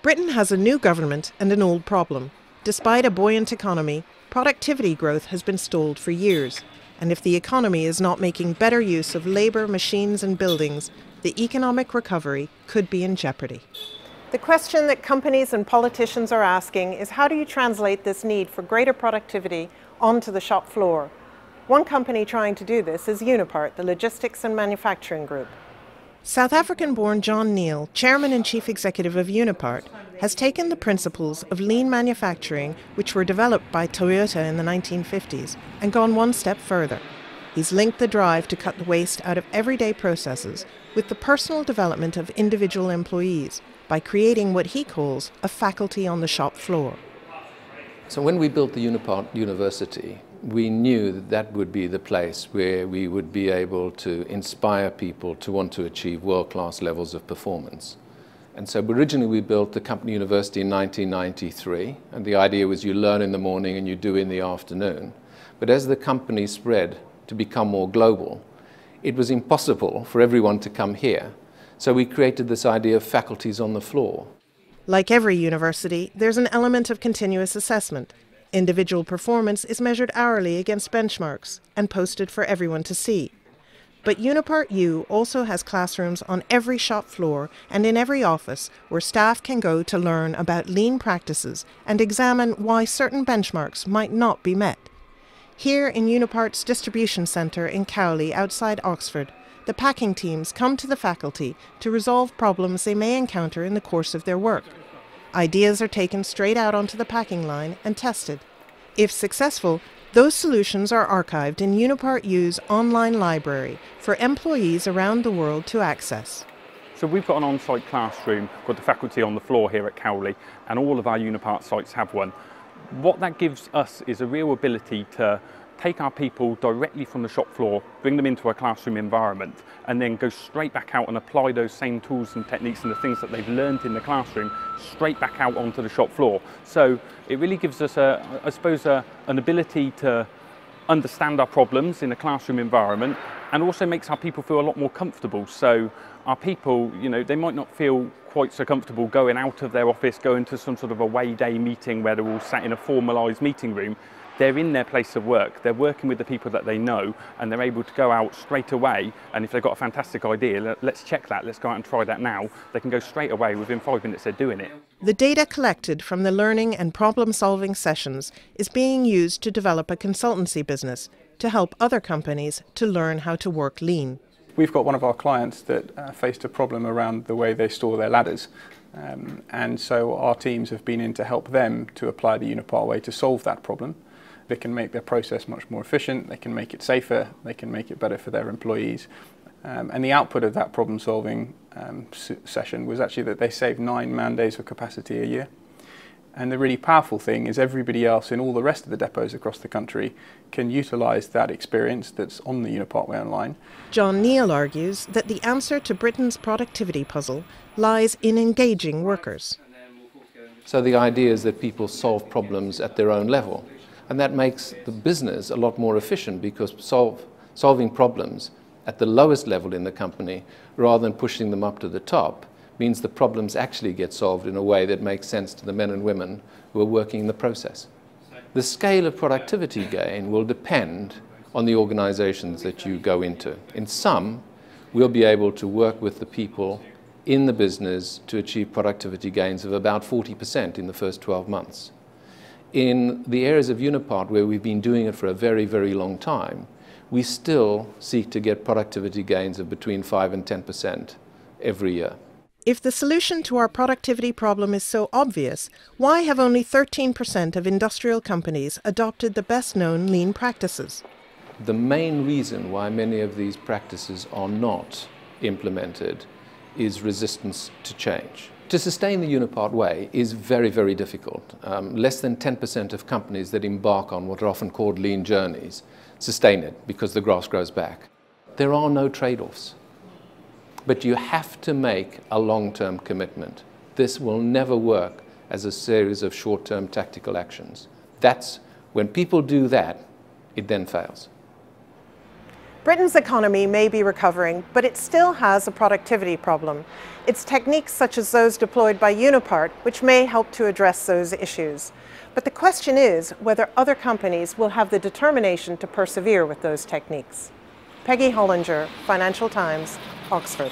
Britain has a new government and an old problem. Despite a buoyant economy, productivity growth has been stalled for years. And if the economy is not making better use of labour, machines and buildings, the economic recovery could be in jeopardy. The question that companies and politicians are asking is, how do you translate this need for greater productivity onto the shop floor? One company trying to do this is Unipart, the logistics and manufacturing group. South African-born John Neill, chairman and chief executive of Unipart, has taken the principles of lean manufacturing, which were developed by Toyota in the 1950s, and gone one step further. He's linked the drive to cut the waste out of everyday processes with the personal development of individual employees by creating what he calls a faculty on the shop floor. So when we built the Unipart University, we knew that that would be the place where we would be able to inspire people to want to achieve world-class levels of performance. And so originally we built the company university in 1993, and the idea was you learn in the morning and you do in the afternoon. But as the company spread to become more global, it was impossible for everyone to come here. So we created this idea of faculties on the floor. Like every university, there's an element of continuous assessment. Individual performance is measured hourly against benchmarks and posted for everyone to see. But Unipart U also has classrooms on every shop floor and in every office where staff can go to learn about lean practices and examine why certain benchmarks might not be met. Here in Unipart's distribution centre in Cowley outside Oxford, the packing teams come to the faculty to resolve problems they may encounter in the course of their work. Ideas are taken straight out onto the packing line and tested. If successful, those solutions are archived in Unipart U's online library for employees around the world to access. So we've got an on-site classroom called the Faculty on the Floor here at Cowley, and all of our Unipart sites have one. What that gives us is a real ability to take our people directly from the shop floor, bring them into a classroom environment, and then go straight back out and apply those same tools and techniques and the things that they've learned in the classroom straight back out onto the shop floor. So it really gives us, I suppose, an ability to understand our problems in a classroom environment, and also makes our people feel a lot more comfortable. So our people, they might not feel quite so comfortable going out of their office, going to some sort of away day meeting where they're all sat in a formalised meeting room. They're in their place of work, they're working with the people that they know, and they're able to go out straight away, and if they've got a fantastic idea, let's check that, let's go out and try that now, they can go straight away, within 5 minutes they're doing it. The data collected from the learning and problem-solving sessions is being used to develop a consultancy business to help other companies to learn how to work lean. We've got one of our clients that faced a problem around the way they store their ladders. And so our teams have been in to help them to apply the Unipart way to solve that problem. They can make their process much more efficient, they can make it safer, they can make it better for their employees. And the output of that problem-solving session was actually that they saved 9 man-days of capacity a year. And the really powerful thing is everybody else in all the rest of the depots across the country can utilise that experience that's on the Unipart way online. John Neill argues that the answer to Britain's productivity puzzle lies in engaging workers. So the idea is that people solve problems at their own level. And that makes the business a lot more efficient, because solving problems at the lowest level in the company rather than pushing them up to the top means the problems actually get solved in a way that makes sense to the men and women who are working in the process. The scale of productivity gain will depend on the organizations that you go into. In some, we'll be able to work with the people in the business to achieve productivity gains of about 40% in the first 12 months. In the areas of Unipart where we've been doing it for a very, very long time, we still seek to get productivity gains of between 5 and 10% every year. If the solution to our productivity problem is so obvious, why have only 13% of industrial companies adopted the best-known lean practices? The main reason why many of these practices are not implemented is resistance to change. To sustain the Unipart way is very, very difficult. Less than 10% of companies that embark on what are often called lean journeys sustain it because the grass grows back. There are no trade-offs. But you have to make a long-term commitment. This will never work as a series of short-term tactical actions. That's when people do that, it then fails. Britain's economy may be recovering, but it still has a productivity problem. It's techniques such as those deployed by Unipart which may help to address those issues. But the question is whether other companies will have the determination to persevere with those techniques. Peggy Hollinger, Financial Times, Oxford.